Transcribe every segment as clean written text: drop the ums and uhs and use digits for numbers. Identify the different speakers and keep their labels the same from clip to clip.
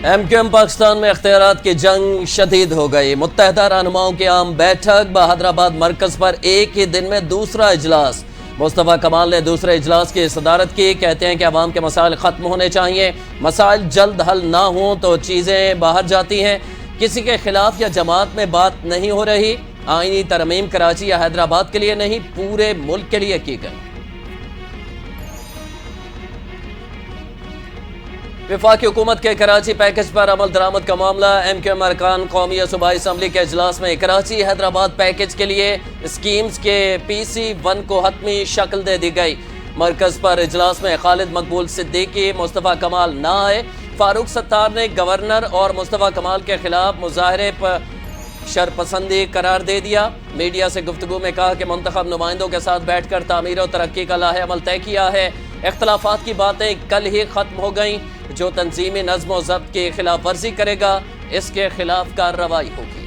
Speaker 1: M Q M Pakistan میں اختیارات کی جنگ شدید ہو گئی۔ متحدہ رہنماؤں کی عام بیٹھک، بہادرآباد مرکز پر ایک ہی دن میں دوسرا اجلاس۔ مصطفیٰ کمال نے دوسرے اجلاس کی صدارت کی۔ کہتے ہیں کہ عوام کے مسائل ختم ہونے چاہیے، مسائل جلد حل نہ ہوں تو چیزیں باہر جاتی ہیں۔ کسی کے خلاف یا جماعت میں بات نہیں ہو رہی۔ آئینی ترمیم کراچی یا حیدرآباد کے لیے نہیں، پورے ملک کے لیے کی گئی۔ وفاقی حکومت کے کراچی پیکج پر عمل درآمد کا معاملہ۔ ایم کیو ایم ارکان قومی یا صوبائی اسمبلی کے اجلاس میں کراچی حیدرآباد پیکج کے لیے اسکیمز کے PC-1 کو حتمی شکل دے دی گئی۔ مرکز پر اجلاس میں خالد مقبول صدیقی، مصطفیٰ کمال نہ آئے۔ فاروق ستار نے گورنر اور مصطفیٰ کمال کے خلاف مظاہرے پر شرپسندی قرار دے دیا۔ میڈیا سے گفتگو میں کہا کہ منتخب نمائندوں کے ساتھ بیٹھ کر تعمیر و ترقی کا لاہ عمل طے کیا ہے۔ اختلافات کی باتیں کل ہی ختم ہو گئیں۔ جو تنظیمی نظم و ضبط کی خلاف ورزی کرے گا، اس کے خلاف کارروائی ہوگی۔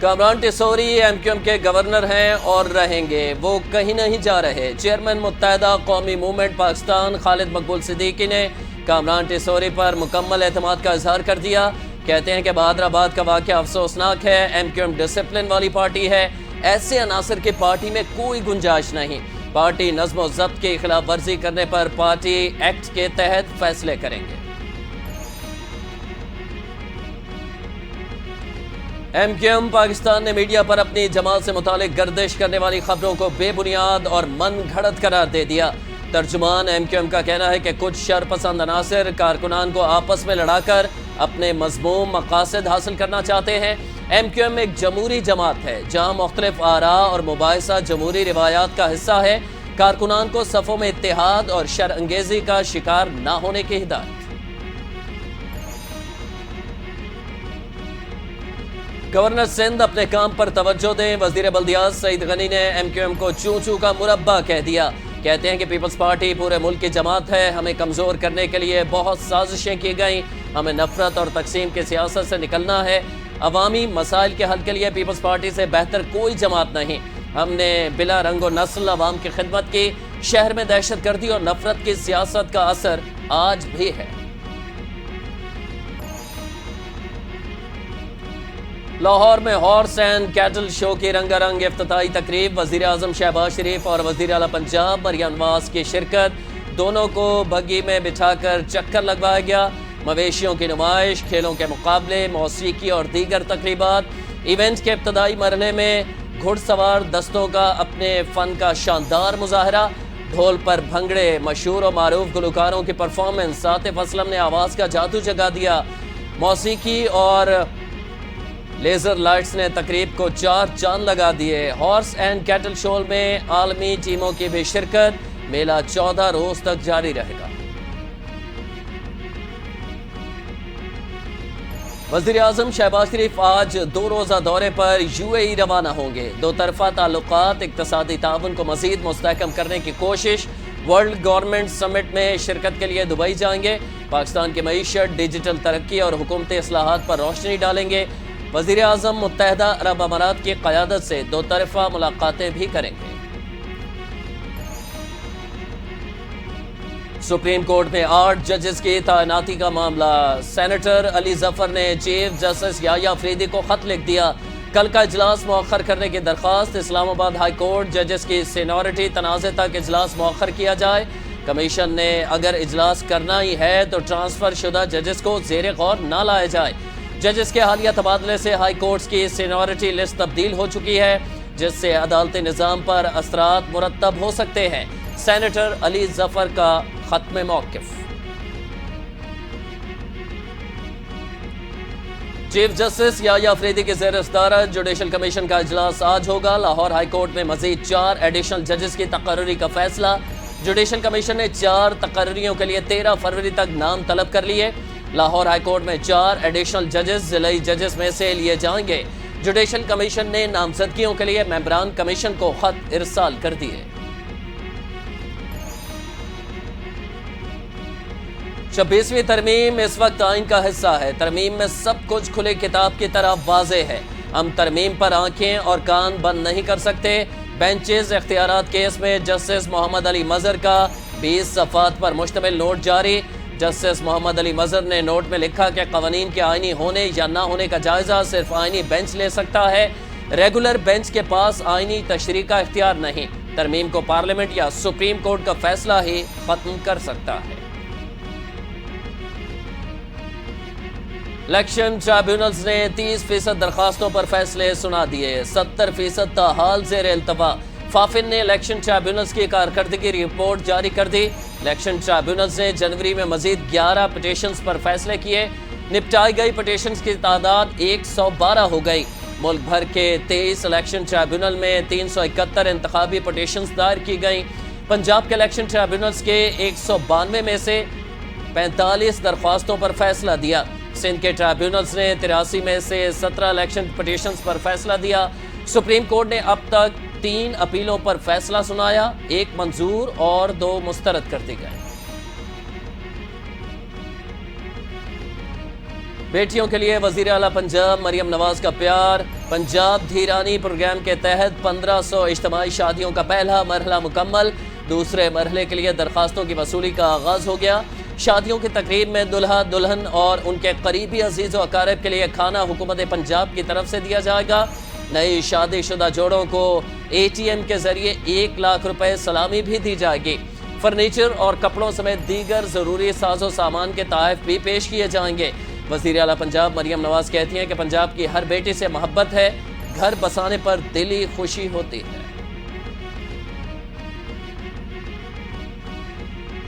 Speaker 1: کامران ٹیسوری ایم کیو ایم کے گورنر ہیں اور رہیں گے، وہ کہیں نہیں جا رہے۔ چیئرمین متحدہ قومی موومنٹ پاکستان خالد مقبول صدیقی نے کامران ٹیسوری پر مکمل اعتماد کا اظہار کر دیا۔ کہتے ہیں کہ بہادرآباد کا واقعہ افسوسناک ہے۔ ایم کیو ایم ڈسپلن والی پارٹی ہے، ایسے عناصر کی پارٹی میں کوئی گنجائش نہیں۔ پارٹی نظم و ضبط کی خلاف ورزی کرنے پر پارٹی ایکٹ کے تحت فیصلے کریں گے۔ ایم کیو ایم پاکستان نے میڈیا پر اپنی جماعت سے متعلق گردش کرنے والی خبروں کو بے بنیاد اور من گھڑت قرار دے دیا۔ ترجمان ایم کیو ایم کا کہنا ہے کہ کچھ شرپسند عناصر کارکنان کو آپس میں لڑا کر اپنے مذموم مقاصد حاصل کرنا چاہتے ہیں۔ ایم کیو ایم ایک جمہوری جماعت ہے جہاں مختلف آراء اور مباحثہ جمہوری روایات کا حصہ ہے۔ کارکنان کو صفوں میں اتحاد اور شر انگیزی کا شکار نہ ہونے کی ہدایت۔ گورنر سندھ اپنے کام پر توجہ دیں۔ وزیر بلدیات سعید غنی نے ایم کیو ایم کو چوں چوں کا مربع کہہ دیا۔ کہتے ہیں کہ پیپلز پارٹی پورے ملک کی جماعت ہے، ہمیں کمزور کرنے کے لیے بہت سازشیں کی گئیں، ہمیں نفرت اور تقسیم کی سیاست سے نکلنا ہے۔ عوامی مسائل کے حل کے لیے پیپلز پارٹی سے بہتر کوئی جماعت نہیں۔ ہم نے بلا رنگ و نسل عوام کی خدمت کی۔ شہر میں دہشت گردی اور نفرت کی سیاست کا اثر آج بھی ہے۔ لاہور میں ہارس اینڈ کیٹل شو کی رنگا رنگ افتتاحی تقریب۔ وزیر اعظم شہباز شریف اور وزیر اعلیٰ پنجاب مریم نواز کی شرکت۔ دونوں کو بگی میں بٹھا کر چکر لگوایا گیا۔ مویشیوں کی نمائش، کھیلوں کے مقابلے، موسیقی اور دیگر تقریبات۔ ایونٹ کے ابتدائی مرحلے میں گھڑ سوار دستوں کا اپنے فن کا شاندار مظاہرہ، ڈھول پر بھنگڑے، مشہور و معروف گلوکاروں کی پرفارمنس، عاطف اسلم نے آواز کا جادو جگا دیا۔ موسیقی اور لیزر لائٹس نے تقریب کو چار چاند لگا دیے۔ ہارس اینڈ کیٹل شو میں عالمی ٹیموں کی بھی شرکت۔ میلہ 14 روز تک جاری رہے گا۔ وزیر اعظم شہباز شریف آج 2 روزہ دورے پر UAE روانہ ہوں گے۔ دو طرفہ تعلقات، اقتصادی تعاون کو مزید مستحکم کرنے کی کوشش۔ ورلڈ گورنمنٹ سمٹ میں شرکت کے لیے دبئی جائیں گے۔ پاکستان کی معیشت، ڈیجیٹل ترقی اور حکومتی اصلاحات پر روشنی ڈالیں گے۔ وزیر اعظم متحدہ عرب امارات کی قیادت سے دو طرفہ ملاقاتیں بھی کریں گے۔ سپریم کورٹ میں 8 ججز کی تعیناتی کا معاملہ۔ سینیٹر علی ظفر نے چیف جسٹس یحییٰ افریدی کو خط لکھ دیا۔ کل کا اجلاس مؤخر کرنے کی درخواست۔ اسلام آباد ہائی کورٹ ججز کی سینیورٹی تنازع تک اجلاس مؤخر کیا جائے۔ کمیشن نے اگر اجلاس کرنا ہی ہے تو ٹرانسفر شدہ ججز کو زیر غور نہ لایا جائے۔ ججز کے حالیہ تبادلے سے ہائی کورٹس کی سینیورٹی لسٹ تبدیل ہو چکی ہے، جس سے عدالتی نظام پر اثرات مرتب ہو سکتے ہیں۔ سینیٹر علی ظفر کا ختم موقف۔ چیف جسٹس یحییٰ افریدی کی زیر صدارت جوڈیشل کمیشن کا اجلاس آج ہوگا۔ لاہور ہائی کورٹ میں مزید 4 ایڈیشنل ججز کی تقرری کا فیصلہ۔ جوڈیشل کمیشن نے 4 تقرریوں کے لیے 13 فروری تک نام طلب کر لیے۔ لاہور ہائی کورٹ میں 4 ایڈیشنل ججز ضلعی ججز میں سے لیے جائیں گے۔ جوڈیشل کمیشن نے نامزدگیوں کے لیے ممبران کمیشن کو خط ارسال کر دیے۔ 26ویں ترمیم اس وقت آئین کا حصہ ہے۔ ترمیم میں سب کچھ کھلے کتاب کی طرح واضح ہے۔ ہم ترمیم پر آنکھیں اور کان بند نہیں کر سکتے۔ بینچز اختیارات کیس میں جسٹس محمد علی مظہر کا 20 صفحات پر مشتمل نوٹ جاری۔ جسٹس محمد علی مظہر نے نوٹ میں لکھا کہ قوانین کے آئینی ہونے یا نہ ہونے کا جائزہ صرف آئینی بینچ لے سکتا ہے، ریگولر بینچ کے پاس آئینی تشریح کا اختیار نہیں، ترمیم کو پارلیمنٹ یا سپریم کورٹ کا فیصلہ ہی ختم کر سکتا ہے۔ الیکشن ٹرائیبیونلز نے 30% درخواستوں پر فیصلے سنا دیے، 70% تاحال زیر التوا۔ فافن نے الیکشن ٹرائیبیونلز کی کارکردگی رپورٹ جاری کر دی۔ الیکشن ٹرائیبیونلز نے جنوری میں مزید 11 پٹیشنز پر فیصلے کیے۔ نپٹائی گئی پٹیشنز کی تعداد 112 ہو گئی۔ ملک بھر کے 23 الیکشن ٹرائیبیونل میں 371 انتخابی پٹیشنز دائر کی گئیں۔ پنجاب کے الیکشن ٹرائیبیونلز کے 192 میں سے 45 درخواستوں پر فیصلہ دیا۔ سندھ کے ٹرائیبیونلز نے 83 میں سے 17 الیکشن پٹیشنز پر فیصلہ دیا۔ سپریم کورٹ نے اب تک 3 اپیلوں پر فیصلہ سنایا، 1 منظور اور 2 مسترد کر دی گئے۔ بیٹیوں کے لیے وزیر اعلیٰ پنجاب مریم نواز کا پیار۔ پنجاب دھیرانی پروگرام کے تحت 1500 اجتماعی شادیوں کا پہلا مرحلہ مکمل، دوسرے مرحلے کے لیے درخواستوں کی وصولی کا آغاز ہو گیا۔ شادیوں کی تقریب میں دلہا دلہن اور ان کے قریبی عزیز و اقارب کے لیے کھانا حکومت پنجاب کی طرف سے دیا جائے گا۔ نئی شادی شدہ جوڑوں کو ATM کے ذریعے 1 لاکھ روپے سلامی بھی دی جائے گی۔ فرنیچر اور کپڑوں سمیت دیگر ضروری ساز و سامان کے تحائف بھی پیش کیے جائیں گے۔ وزیر اعلیٰ پنجاب مریم نواز کہتی ہیں کہ پنجاب کی ہر بیٹی سے محبت ہے، گھر بسانے پر دلی خوشی ہوتی ہے۔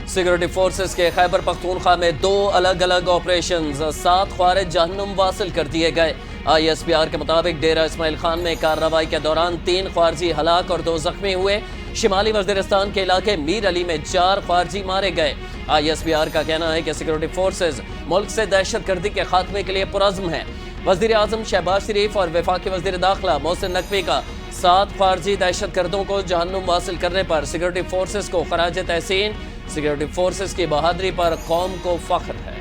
Speaker 1: سیکورٹی فورسز کے خیبر پختونخوا میں 2 الگ الگ آپریشنز، 7 خوارج جہنم واصل کر دیے گئے۔ ISPR کے مطابق ڈیرہ اسماعیل خان میں کارروائی کے دوران 3 خوارجی ہلاک اور 2 زخمی ہوئے۔ شمالی وزیرستان کے علاقے میر علی میں 4 خوارجی مارے گئے۔ ISPR کا کہنا ہے کہ سیکورٹی فورسز ملک سے دہشت گردی کے خاتمے کے لیے پرعزم ہیں۔ وزیر اعظم شہباز شریف اور وفاقی وزیر داخلہ محسن نقوی کا 7 خارجی دہشت گردوں کو جہنم واصل کرنے پر سیکورٹی فورسز کو خراج تحسین۔ سیکورٹی فورسز کی بہادری پر قوم کو فخر ہے۔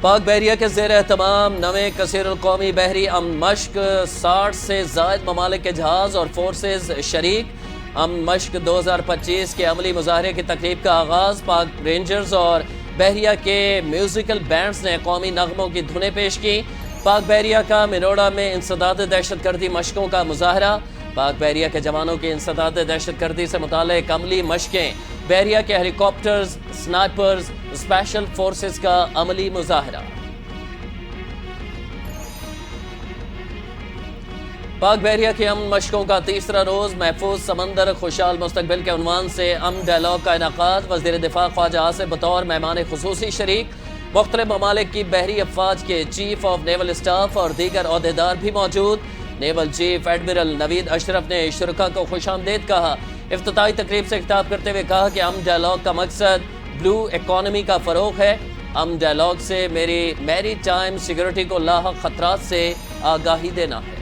Speaker 1: پاک بحریہ کے زیر اہتمام نویں کثیر القومی بحری امن مشق، 60 سے زائد ممالک کے جہاز اور فورسز شریک۔ امن مشق 2025 کے عملی مظاہرے کی تقریب کا آغاز۔ پاک رینجرز اور بحریہ کے میوزیکل بینڈز نے قومی نغموں کی دھنیں پیش کی۔ پاک بحریہ کا منوڑا میں انسداد دہشت گردی مشقوں کا مظاہرہ۔ پاک بحریہ کے جوانوں کی انسداد دہشت گردی سے متعلق عملی مشقیں، بحریہ کے ہیلی کاپٹرز، سنائپرز، اسپیشل فورسز کا عملی مظاہرہ۔ پاک بحریہ کی امن مشقوں کا تیسرا روز محفوظ سمندر خوشحال مستقبل کے عنوان سے امن ڈائیلاگ کا انعقاد۔ وزیر دفاع خواجہ آصف بطور مہمان خصوصی شریک۔ مختلف ممالک کی بحری افواج کے چیف آف نیول اسٹاف اور دیگر عہدیدار بھی موجود۔ نیول چیف ایڈمرل نوید اشرف نے شرکاء کو خوش آمدید کہا۔ افتتاحی تقریب سے خطاب کرتے ہوئے کہا کہ امن ڈائیلاگ کا مقصد بلو اکانومی کا فروغ ہے۔ امن ڈائیلاگ سے میری ٹائم سیکورٹی کو لاحق خطرات سے آگاہی دینا ہے۔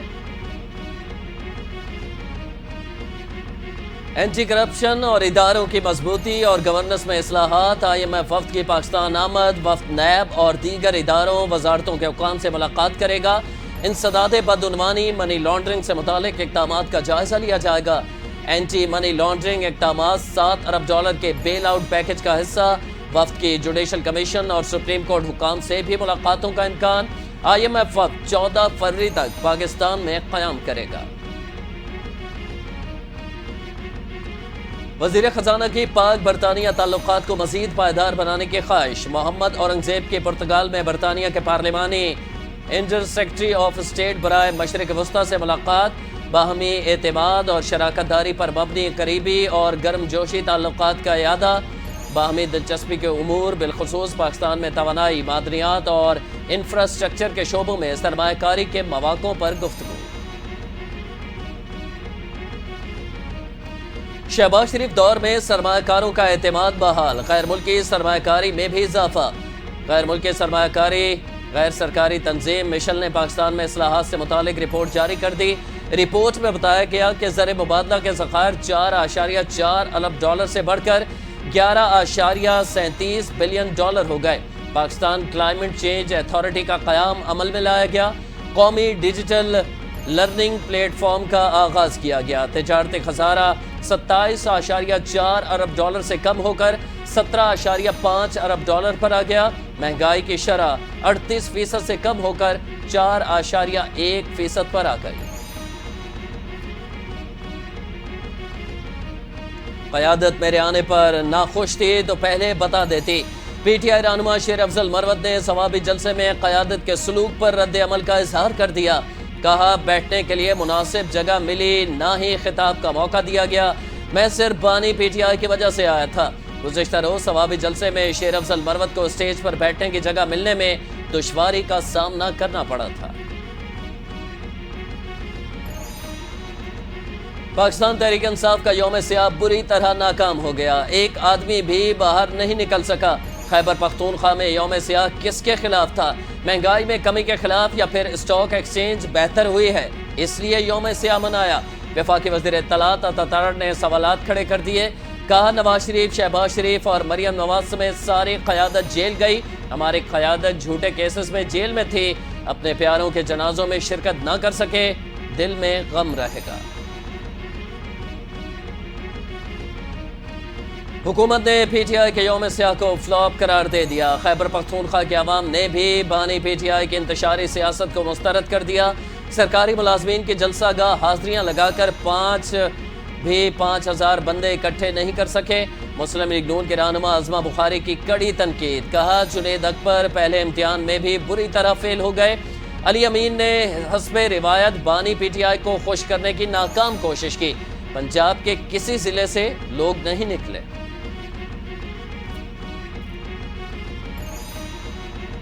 Speaker 1: اینٹی کرپشن اور اداروں کی مضبوطی اور گورننس میں اصلاحات۔ IMF وفد کی پاکستان آمد۔ وفد نیب اور دیگر اداروں وزارتوں کے حکام سے ملاقات کرے گا۔ انسداد بدعنوانی منی لانڈرنگ سے متعلق اقدامات کا جائزہ لیا جائے گا۔ اینٹی منی لانڈرنگ اقدامات $7 ارب کے بیل آؤٹ پیکج کا حصہ۔ وفد کی جوڈیشل کمیشن اور سپریم کورٹ حکام سے بھی ملاقاتوں کا امکان۔ IMF وفد 14 فروری تک پاکستان میں قیام کرے گا۔ وزیر خزانہ کی پاک برطانیہ تعلقات کو مزید پائیدار بنانے کی خواہش۔ محمد اورنگزیب کی پرتگال میں برطانیہ کے پارلیمانی انڈر سیکرٹری آف اسٹیٹ برائے مشرق وسطیٰ سے ملاقات۔ باہمی اعتماد اور شراکت داری پر مبنی قریبی اور گرم جوشی تعلقات کا اعادہ۔ باہمی دلچسپی کے امور بالخصوص پاکستان میں توانائی، معدنیات اور انفراسٹرکچر کے شعبوں میں سرمایہ کاری کے مواقع پر گفتگو۔ شہباز شریف دور میں سرمایہ کاروں کا اعتماد بحال۔ غیر ملکی سرمایہ کاری میں بھی اضافہ۔ غیر ملکی سرمایہ کاری غیر سرکاری تنظیم مشل نے پاکستان میں اصلاحات سے متعلق رپورٹ جاری کر دی۔ رپورٹ میں بتایا گیا کہ زر مبادلہ کے ذخائر $4.4 ارب سے بڑھ کر $11.37 بلین ہو گئے۔ پاکستان کلائمیٹ چینج اتھارٹی کا قیام عمل میں لایا گیا۔ قومی ڈیجیٹل لرننگ پلیٹ فارم کا آغاز کیا گیا۔ تجارتی خسارہ 27.4 ارب ڈالر سے کم ہو کر 17.5 ارب ڈالر پر آ گیا۔ مہنگائی کی شرح 38% سے کم ہو کر 4.1% پر آ گئی۔ قیادت میرے آنے پر ناخوش تھی تو پہلے بتا دیتی۔ پی ٹی آئی رہنما شیر افضل مروت نے ثوابی جلسے میں قیادت کے سلوک پر رد عمل کا اظہار کر دیا۔ کہا بیٹھنے کے لیے مناسب جگہ ملی نہ ہی خطاب کا موقع دیا گیا، میں صرف بانی پی ٹی آئی کی وجہ سے آیا تھا۔ گزشتہ روز ثوابی جلسے میں شیر افضل مروت کو اسٹیج پر بیٹھنے کی جگہ ملنے میں دشواری کا سامنا کرنا پڑا تھا۔ پاکستان تحریک انصاف کا یوم سیاہ بری طرح ناکام ہو گیا، ایک آدمی بھی باہر نہیں نکل سکا۔ خیبر پختونخوا میں یوم سیاہ کس کے خلاف تھا؟ مہنگائی میں کمی کے خلاف یا پھر اسٹاک ایکسچینج بہتر ہوئی ہے اس لیے یوم سیاہ منایا؟ وفاقی وزیر اطلاعات عطا نے سوالات کھڑے کر دیے۔ کہا نواز شریف، شہباز شریف اور مریم نواز سمیت ساری قیادت جیل گئی، ہماری قیادت جھوٹے کیسز میں جیل میں تھی، اپنے پیاروں کے جنازوں میں شرکت نہ کر سکے، دل میں غم رہے گا۔ حکومت نے پی ٹی آئی کے یوم سیاہ کو فلاپ قرار دے دیا۔ خیبر پختونخوا کے عوام نے بھی بانی پی ٹی آئی کی انتشاری سیاست کو مسترد کر دیا۔ سرکاری ملازمین کی جلسہ گاہ حاضریاں لگا کر 5,000 بندے اکٹھے نہیں کر سکے۔ مسلم لیگ نون کے رہنما عظمہ بخاری کی کڑی تنقید۔ کہا جنید اکبر پہلے امتحان میں بھی بری طرح فیل ہو گئے۔ علی امین نے حسب روایت بانی پی ٹی آئی کو خوش کرنے کی ناکام کوشش کی۔ پنجاب کے کسی ضلع سے لوگ نہیں نکلے۔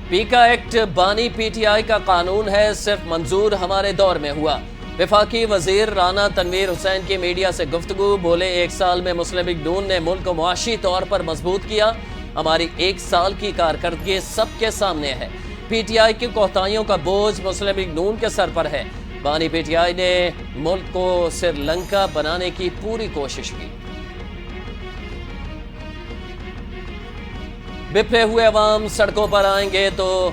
Speaker 1: پیکا ایکٹ بانی پی ٹی آئی کا قانون ہے، صرف منظور ہمارے دور میں ہوا۔ وفاقی وزیر رانا تنویر حسین کی میڈیا سے گفتگو، بولے 1 سال میں مسلم لیگ نون نے ملک کو معاشی طور پر مضبوط کیا، ہماری 1 سال کی کارکردگی سب کے سامنے ہے۔ پی ٹی آئی کی کوتاہیوں کا بوجھ مسلم لیگ نون کے سر پر ہے۔ بانی پی ٹی آئی نے ملک کو سری لنکا بنانے کی پوری کوشش کی۔ بپھرے ہوئے عوام سڑکوں پر آئیں گے تو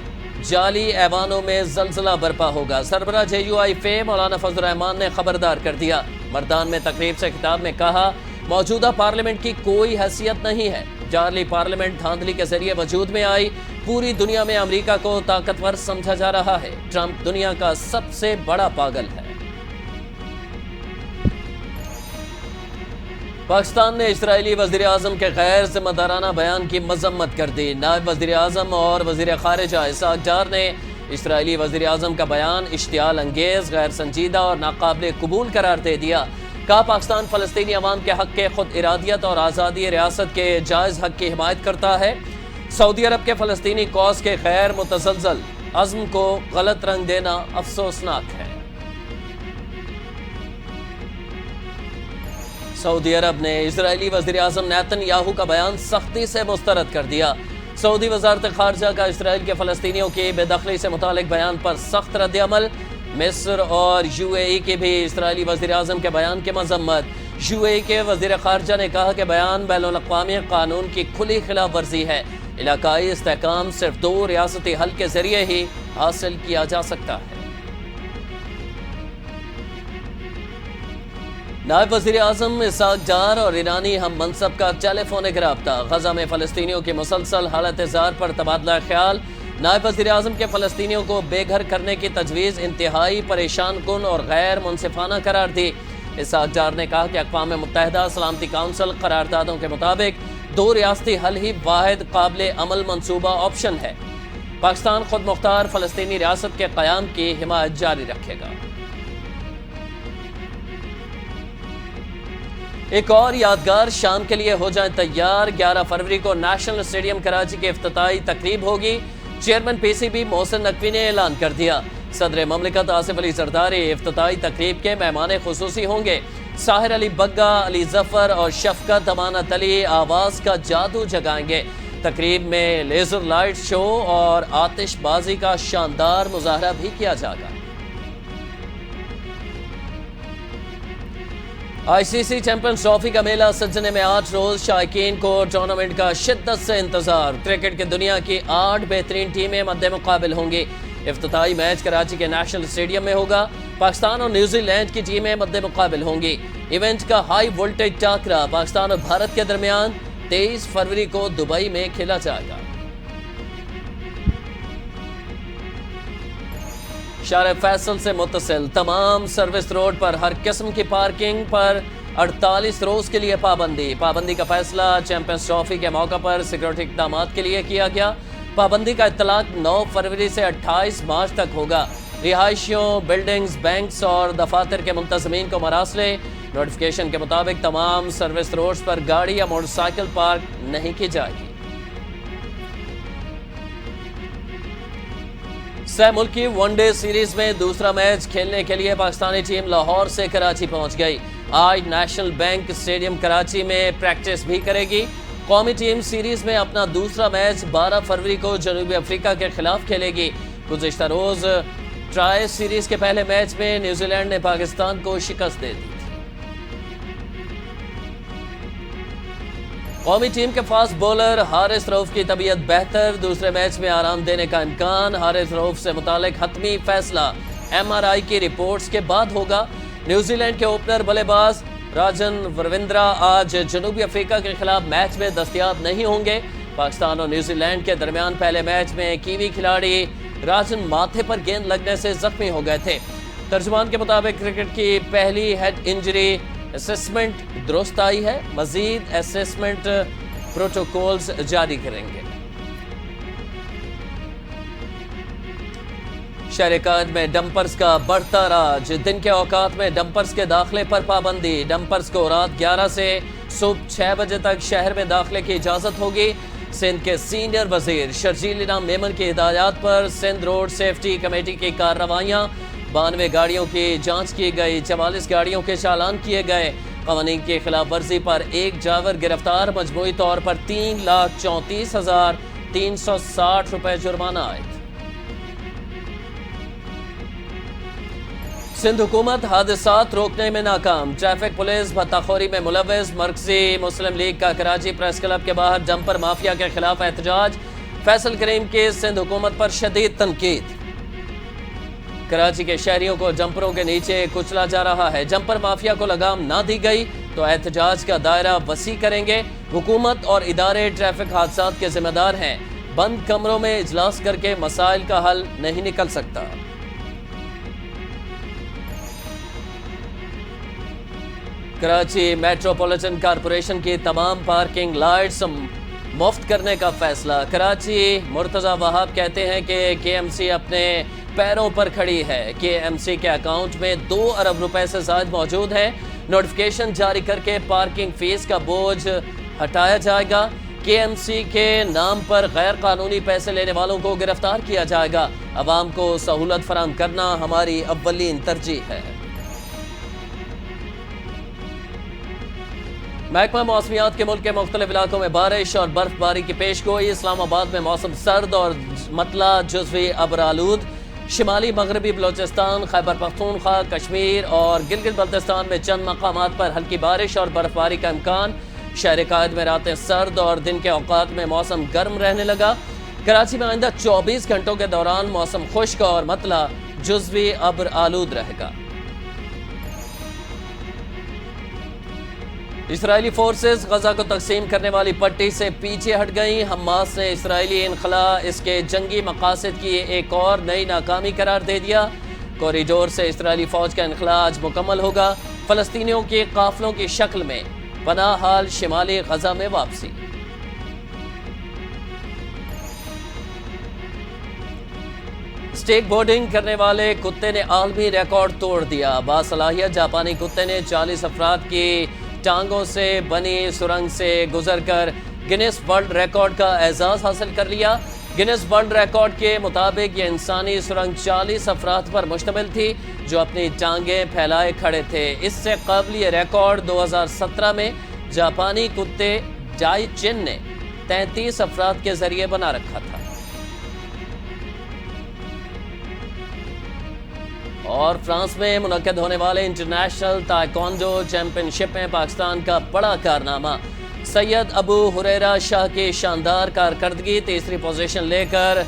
Speaker 1: جعلی ایوانوں میں زلزلہ برپا ہوگا۔ سربراہ جے یو آئی فے مولانا فضل الرحمان نے خبردار کر دیا۔ مردان میں تقریب سے خطاب میں کہا موجودہ پارلیمنٹ کی کوئی حیثیت نہیں ہے، جعلی پارلیمنٹ دھاندلی کے ذریعے وجود میں آئی، پوری دنیا میں امریکہ کو طاقتور سمجھا جا رہا ہے، ٹرمپ دنیا کا سب سے بڑا پاگل ہے۔ پاکستان نے اسرائیلی وزیراعظم کے غیر ذمہ دارانہ بیان کی مذمت کر دی۔ نائب وزیر اعظم اور وزیر خارجہ اسحاق ڈار نے اسرائیلی وزیر اعظم کا بیان اشتعال انگیز، غیر سنجیدہ اور ناقابل قبول قرار دے دیا۔ کہا پاکستان فلسطینی عوام کے حق کے خود ارادیت اور آزادی ریاست کے جائز حق کی حمایت کرتا ہے۔ سعودی عرب کے فلسطینی کاز کے غیر متزلزل عزم کو غلط رنگ دینا افسوسناک ہے۔ سعودی عرب نے اسرائیلی وزیر اعظم نیتن یاہو کا بیان سختی سے مسترد کر دیا۔ سعودی وزارت خارجہ کا اسرائیل کے فلسطینیوں کی بے دخلی سے متعلق بیان پر سخت رد عمل۔ مصر اور یو اے ای کی بھی اسرائیلی وزیر اعظم کے بیان کی مذمت۔ یو اے ای کے وزیر خارجہ نے کہا کہ بیان بین الاقوامی قانون کی کھلی خلاف ورزی ہے، علاقائی استحکام صرف 2 ریاستی حل کے ذریعے ہی حاصل کیا جا سکتا ہے۔ نائب وزیر اعظم اسحاق ڈار اور ایرانی ہم منصب کا ٹیلی فونک رابطہ۔ غزہ میں فلسطینیوں کی مسلسل حالت زار پر تبادلہ خیال۔ نائب وزیر اعظم کے فلسطینیوں کو بے گھر کرنے کی تجویز انتہائی پریشان کن اور غیر منصفانہ قرار دی۔ اسحاق ڈار نے کہا کہ اقوام متحدہ سلامتی کونسل قراردادوں کے مطابق 2 ریاستی حل ہی واحد قابل عمل منصوبہ آپشن ہے۔ پاکستان خود مختار فلسطینی ریاست کے قیام کی حمایت جاری رکھے گا۔ ایک اور یادگار شام کے لیے ہو جائیں تیار، 11 فروری کو نیشنل اسٹیڈیم کراچی کی افتتاحی تقریب ہوگی۔ Chairman P C B Mohsin Naqvi نے اعلان کر دیا۔ صدر مملکت آصف علی زرداری افتتاحی تقریب کے مہمان خصوصی ہوں گے۔ ساحر علی بگا، علی ظفر اور شفقت امانت علی آواز کا جادو جگائیں گے۔ تقریب میں لیزر لائٹ شو اور آتش بازی کا شاندار مظاہرہ بھی کیا جائے گا۔ آئی سی سی چیمپئنز ٹرافی کا میلہ سجنے میں 8 روز، شائقین کو ٹورنامنٹ کا شدت سے انتظار۔ کرکٹ کی دنیا کی 8 بہترین ٹیمیں مد مقابل ہوں گی۔ افتتاحی میچ کراچی کے نیشنل اسٹیڈیم میں ہوگا۔ پاکستان اور نیوزی لینڈ کی ٹیمیں مد مقابل ہوں گی۔ ایونٹ کا ہائی وولٹیج ٹاکرا پاکستان اور بھارت کے درمیان 23 فروری کو دبئی میں کھیلا جائے گا۔ شارع فیصل سے متصل تمام سروس روڈ پر ہر قسم کی پارکنگ پر 48 روز کے لیے پابندی کا فیصلہ چیمپئنز ٹرافی کے موقع پر سیکورٹی اقدامات کے لیے کیا گیا۔ پابندی کا اطلاق 9 فروری سے 28 مارچ تک ہوگا۔ رہائشیوں، بلڈنگز، بینکس اور دفاتر کے منتظمین کو مراسلے۔ نوٹیفیکیشن کے مطابق تمام سروس روڈز پر گاڑی یا موٹر سائیکل پارک نہیں کی جائے گی۔ سہ ملکی ون ڈے سیریز میں دوسرا میچ کھیلنے کے لیے پاکستانی ٹیم لاہور سے کراچی پہنچ گئی۔ آج نیشنل بینک اسٹیڈیم کراچی میں پریکٹس بھی کرے گی۔ قومی ٹیم سیریز میں اپنا دوسرا میچ 12 فروری کو جنوبی افریقہ کے خلاف کھیلے گی۔ گزشتہ روز ٹرائی سیریز کے پہلے میچ میں نیوزی لینڈ نے پاکستان کو شکست دے دی۔ قومی ٹیم کے فاسٹ بولر حارث رؤف کی طبیعت بہتر، دوسرے میچ میں آرام دینے کا امکان۔ حارث رؤف سے متعلق حتمی فیصلہ MRI کی رپورٹس کے بعد ہوگا۔ نیوزی لینڈ کے اوپنر بلے باز راجن وروندرا آج جنوبی افریقہ کے خلاف میچ میں دستیاب نہیں ہوں گے۔ پاکستان اور نیوزی لینڈ کے درمیان پہلے میچ میں کیوی کھلاڑی راجن ماتھے پر گیند لگنے سے زخمی ہو گئے تھے۔ ترجمان کے مطابق کرکٹ کی پہلی ہیڈ انجری اسسمنٹ درست آئی ہے، مزید اسسمنٹ پروٹوکولز جاری کریں گے۔ شہر قائد میں ڈمپرز کا بڑھتا راج، دن کے اوقات میں ڈمپرز کے داخلے پر پابندی۔ ڈمپرز کو رات 11 سے صبح 6 بجے تک شہر میں داخلے کی اجازت ہوگی۔ سندھ کے سینئر وزیر شرجیل انعام میمن کی ہدایات پر سندھ روڈ سیفٹی کمیٹی کی کارروائیاں، 92 گاڑیوں کی جانچ کی گئی، 44 گاڑیوں کے چالان کیے گئے۔ قوانین کی خلاف ورزی پر ایک ڈرائیور گرفتار، مجموعی طور پر 3,34,360 روپے جرمانہ عائد۔ سندھ حکومت حادثات روکنے میں ناکام، ٹریفک پولیس بھتاخوری میں ملوث۔ مرکزی مسلم لیگ کا کراچی پریس کلب کے باہر ڈمپر مافیا کے خلاف احتجاج، فیصل کریم کی سندھ حکومت پر شدید تنقید۔ کراچی کے شہریوں کو جمپروں کے نیچے کچلا جا رہا ہے، جمپر مافیا کو لگام نہ دی گئی تو احتجاج کا دائرہ وسیع کریں گے۔ حکومت اور ادارے ٹریفک حادثات کے ذمہ دار ہیں، بند کمروں میں اجلاس کر کے مسائل کا حل نہیں نکل سکتا۔ کراچی میٹروپولیٹن کارپوریشن کی تمام پارکنگ لائٹس مفت کرنے کا فیصلہ۔ کراچی مرتضی وہاب کہتے ہیں کہ KMC اپنے پیروں پر کھڑی ہے۔ KMC کے اکاؤنٹ میں 2 ارب روپے سے زائد موجود ہیں۔ نوٹیفیکیشن جاری کر کے پارکنگ فیس کا بوجھ ہٹایا جائے گا۔ KMC کے نام پر غیر قانونی پیسے لینے والوں کو گرفتار کیا جائے گا۔ عوام کو سہولت فراہم کرنا ہماری اولین ترجیح ہے۔ محکمہ موسمیات کے ملک کے مختلف علاقوں میں بارش اور برف باری کی پیش گوئی۔ اسلام آباد میں موسم سرد اور مطلع جزوی ابرآلود۔ شمالی مغربی بلوچستان، خیبر پختونخوا، کشمیر اور گلگت بلتستان میں چند مقامات پر ہلکی بارش اور برف باری کا امکان۔ شہر قائد میں راتیں سرد اور دن کے اوقات میں موسم گرم رہنے لگا۔ کراچی میں آئندہ 24 گھنٹوں کے دوران موسم خشک اور مطلع جزوی ابرآلود رہے گا۔ اسرائیلی فورسز غزہ کو تقسیم کرنے والی پٹی سے پیچھے ہٹ گئیں۔ حماس نے اسرائیلی انخلاء اس کے جنگی مقاصد کی ایک اور نئی ناکامی قرار دے دیا۔ کوریڈور سے اسرائیلی فوج کا انخلاء آج مکمل ہوگا۔ فلسطینیوں کے قافلوں کی شکل میں پناہ حال شمالی غزہ میں واپسی۔ اسٹیک بورڈنگ کرنے والے کتے نے عالمی ریکارڈ توڑ دیا۔ باصلاحیت جاپانی کتے نے 40 افراد کی ٹانگوں سے بنی سرنگ سے گزر کر گنیس ورلڈ ریکارڈ کا اعزاز حاصل کر لیا۔ گنیس ورلڈ ریکارڈ کے مطابق یہ انسانی سرنگ 40 افراد پر مشتمل تھی جو اپنی ٹانگیں پھیلائے کھڑے تھے۔ اس سے قبل یہ ریکارڈ 2017 میں جاپانی کتے جائی چن نے 33 افراد کے ذریعے بنا رکھا تھا۔ اور فرانس میں منعقد ہونے والے انٹرنیشنل تائیکوانڈو چیمپئن شپ میں پاکستان کا بڑا کارنامہ۔ سید ابو ہریرہ شاہ کی شاندار کارکردگی، تیسری پوزیشن لے کر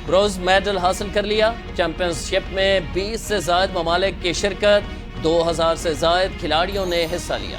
Speaker 1: برونز میڈل حاصل کر لیا۔ چیمپئنز شپ میں 20 سے زائد ممالک کی شرکت، 2000 سے زائد کھلاڑیوں نے حصہ لیا۔